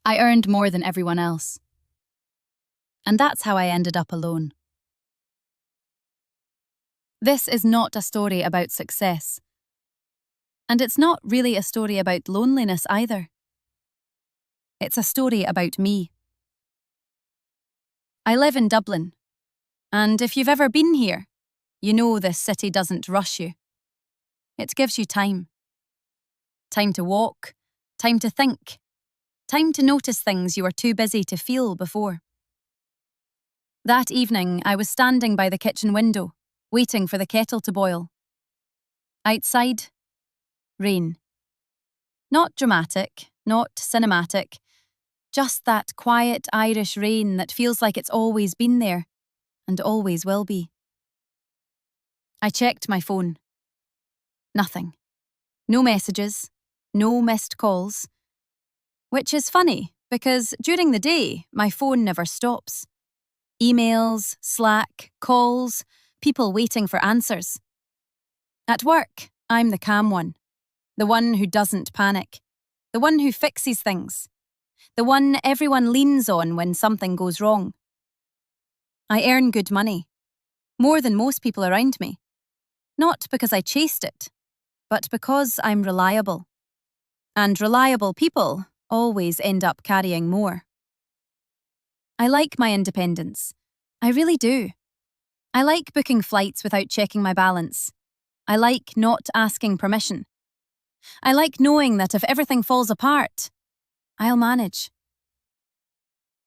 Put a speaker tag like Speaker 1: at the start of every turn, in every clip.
Speaker 1: I earned more than everyone else. And that's how I ended up alone. This is not a story about success. And it's not really a story about loneliness either. It's a story about me. I live in Dublin, and if you've ever been here, you know this city doesn't rush you. It gives you time. Time to walk, time to think, time to notice things you were too busy to feel before. That evening, I was standing by the kitchen window, waiting for the kettle to boil. Outside, rain. Not dramatic, not cinematic, just that quiet Irish rain that feels like it's always been there and always will be. I checked my phone. Nothing. No messages, no missed calls. Which is funny, because during the day, my phone never stops. Emails, Slack, calls, people waiting for answers. At work, I'm the calm one. The one who doesn't panic. The one who fixes things. The one everyone leans on when something goes wrong. I earn good money. More than most people around me. Not because I chased it, but because I'm reliable. And reliable people always end up carrying more. I like my independence. I really do. I like booking flights without checking my balance. I like not asking permission. I like knowing that if everything falls apart, I'll manage.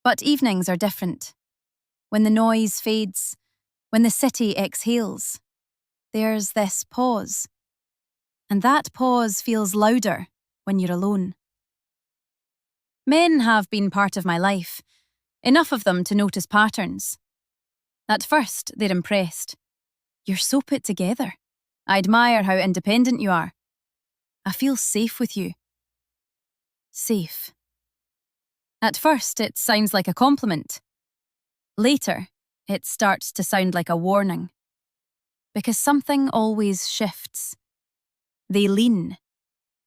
Speaker 1: But evenings are different. When the noise fades, when the city exhales, there's this pause. And that pause feels louder when you're alone. Men have been part of my life, enough of them to notice patterns. At first, they're impressed. You're so put together. I admire how independent you are. I feel safe with you. Safe. At first, it sounds like a compliment. Later, it starts to sound like a warning. Because something always shifts. They lean.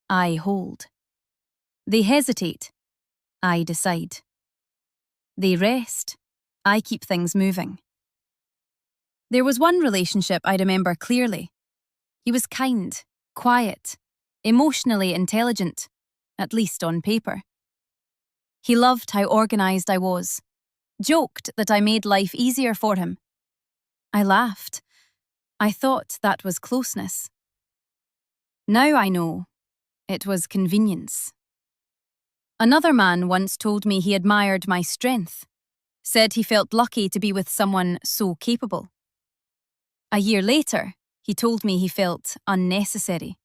Speaker 1: I hold. They hesitate. I decide. They rest. I keep things moving. There was one relationship I remember clearly. He was kind, quiet, emotionally intelligent, at least on paper. He loved how organised I was, joked that I made life easier for him. I laughed. I thought that was closeness. Now I know it was convenience. Another man once told me he admired my strength, said he felt lucky to be with someone so capable. A year later, he told me he felt unnecessary.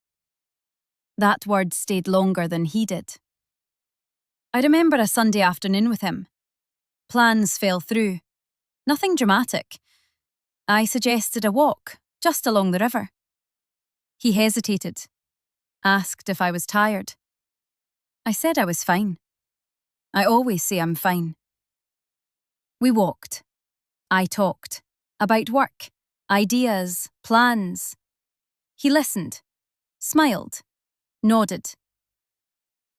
Speaker 1: That word stayed longer than he did. I remember a Sunday afternoon with him. Plans fell through. Nothing dramatic. I suggested a walk, just along the river. He hesitated, asked if I was tired. I said I was fine. I always say I'm fine. We walked. I talked. About work, ideas, plans. He listened, smiled, nodded.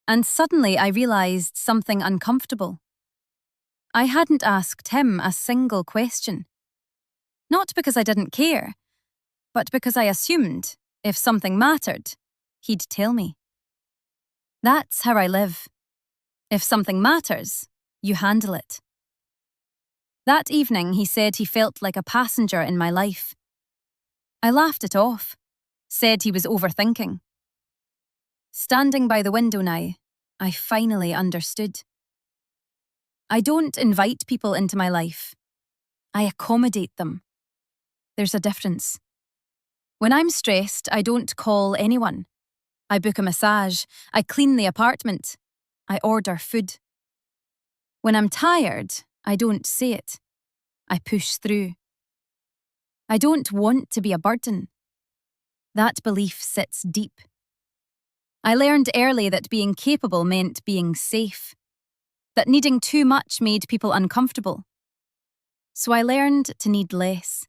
Speaker 1: And suddenly I realised something uncomfortable. I hadn't asked him a single question. Not because I didn't care, but because I assumed, if something mattered, he'd tell me. That's how I live. If something matters, you handle it. That evening, he said he felt like a passenger in my life. I laughed it off, said he was overthinking. Standing by the window now, I finally understood. I don't invite people into my life. I accommodate them. There's a difference. When I'm stressed, I don't call anyone. I book a massage. I clean the apartment. I order food. When I'm tired, I don't say it. I push through. I don't want to be a burden. That belief sits deep. I learned early that being capable meant being safe, that needing too much made people uncomfortable. So I learned to need less.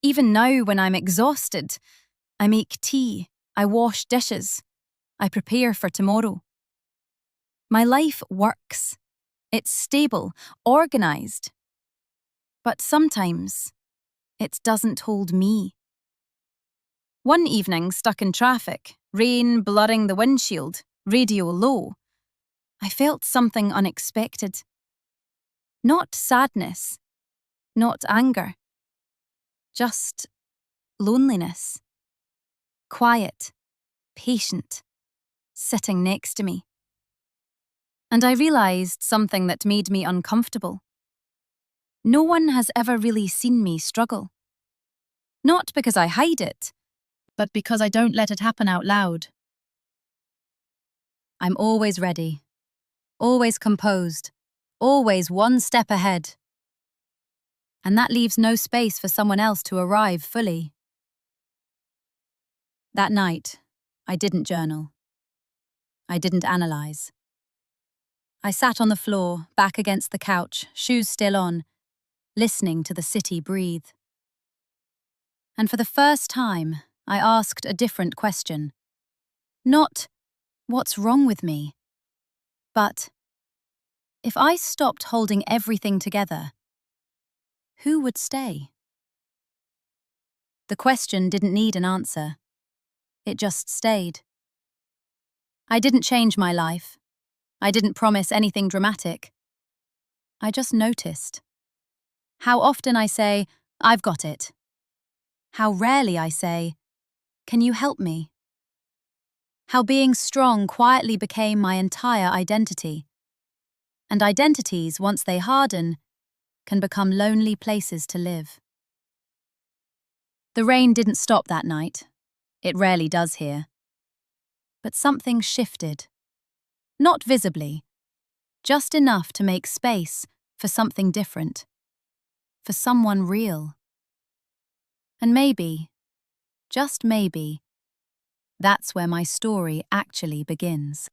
Speaker 1: Even now, when I'm exhausted, I make tea, I wash dishes, I prepare for tomorrow. My life works. It's stable, organized. But sometimes it doesn't hold me. One evening, stuck in traffic, rain blurring the windshield, radio low, I felt something unexpected. Not sadness, not anger, just loneliness. Quiet, patient, sitting next to me. And I realized something that made me uncomfortable. No one has ever really seen me struggle. Not because I hide it, but because I don't let it happen out loud. I'm always ready, always composed, always one step ahead. And that leaves no space for someone else to arrive fully. That night, I didn't journal. I didn't analyze. I sat on the floor, back against the couch, shoes still on, listening to the city breathe. And for the first time, I asked a different question. Not, what's wrong with me? But, if I stopped holding everything together, who would stay? The question didn't need an answer. It just stayed. I didn't change my life. I didn't promise anything dramatic. I just noticed. How often I say, I've got it. How rarely I say, can you help me? How being strong quietly became my entire identity. And identities, once they harden, can become lonely places to live. The rain didn't stop that night. It rarely does here. But something shifted. Not visibly, just enough to make space for something different, for someone real. And maybe, just maybe, that's where my story actually begins.